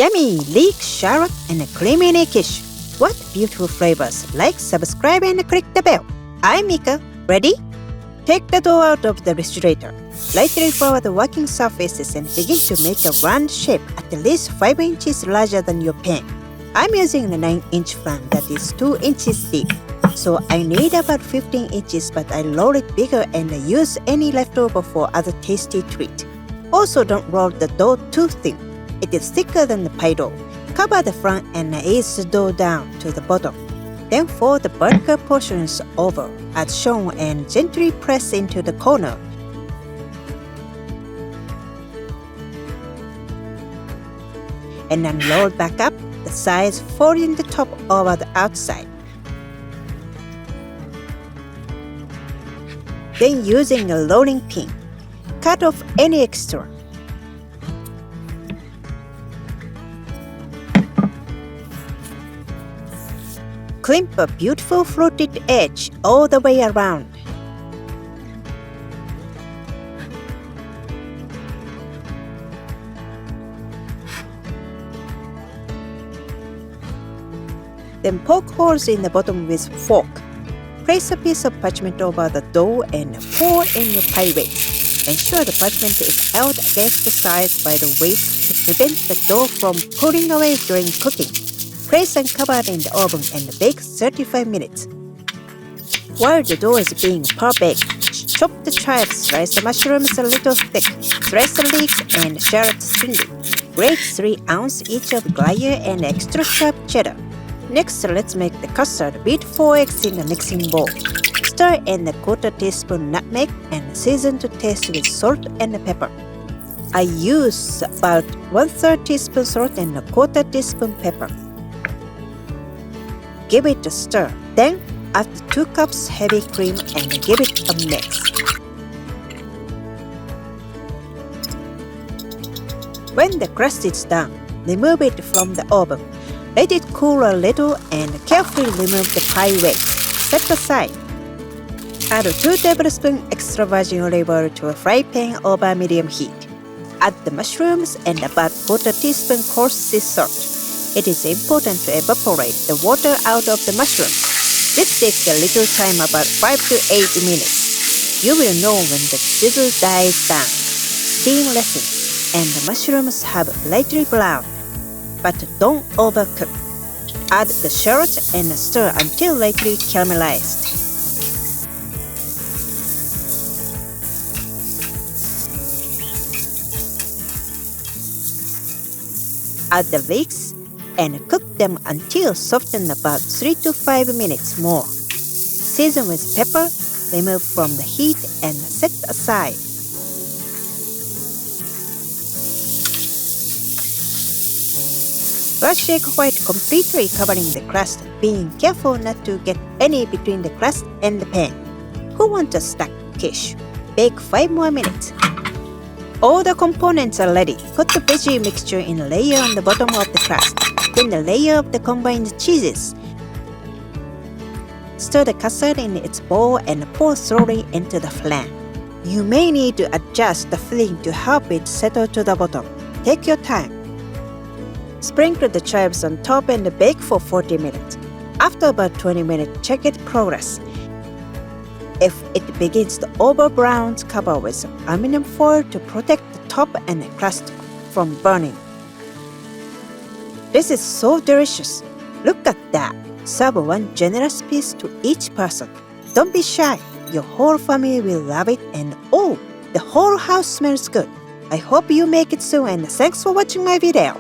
Yummy Leeks Shallot and Cremini Quiche. What beautiful flavors. Like, subscribe and click the bell. I'm Mika. Ready? Take the dough out of the refrigerator. Lightly flour the working surfaces and begin to make a round shape at least 5 inches larger than your pan. I'm using a 9-inch flan that is 2 inches deep. So I need about 15 inches, but I roll it bigger and use any leftover for other tasty treat. Also, don't roll the dough too thin. It is thicker than the pie dough. Cover the flan and ease the dough down to the bottom. Then fold the vertical portions over as shown and gently press into the corner. And then roll back up the sides, folding the top over the outside. Then using a rolling pin, cut off any extra. Crimp a beautiful fluted edge all the way around. Then poke holes in the bottom with fork. Place a piece of parchment over the dough and pour in your pie weight. Ensure the parchment is held against the sides by the weight to prevent the dough from pulling away during cooking. Place and cover in the oven and bake 35 minutes. While the dough is being baked, chop the chives, slice the mushrooms a little thick, slice the leeks and shallots thinly. Grate 3 ounces each of Gruyère and extra sharp cheddar. Next, let's make the custard. Beat 4 eggs in a mixing bowl. Stir in a 1/4 teaspoon nutmeg and season to taste with salt and pepper. I use about 1/3 teaspoon salt and a 1/4 teaspoon pepper. Give it a stir. Then add 2 cups heavy cream and give it a mix. When the crust is done, remove it from the oven. Let it cool a little and carefully remove the pie weight. Set aside. Add 2 tablespoons extra virgin olive oil to a fry pan over medium heat. Add the mushrooms and about 1/4 teaspoon coarse sea salt. It is important to evaporate the water out of the mushrooms. This takes a little time, about 5 to 8 minutes. You will know when the sizzle dies down. Steam lessens and the mushrooms have lightly browned. But don't overcook. Add the shallot and stir until lightly caramelized. Add the leeks and cook them until softened, about 3 to 5 minutes more. Season with pepper, remove from the heat and set aside. Brush egg white completely covering the crust, being careful not to get any between the crust and the pan. Who wants a stuck quiche? Bake 5 more minutes. All the components are ready. Put the veggie mixture in a layer on the bottom of the crust, then a layer of the combined cheeses. Stir the custard in its bowl and pour slowly into the flan. You may need to adjust the filling to help it settle to the bottom. Take your time. Sprinkle the chives on top and bake for 40 minutes. After about 20 minutes, check its progress. If it begins to over-brown, cover with aluminum foil to protect the top and the crust from burning. This is so delicious. Look at that. Serve 1 generous piece to each person. Don't be shy. Your whole family will love it, and oh, the whole house smells good. I hope you make it soon, and thanks for watching my video.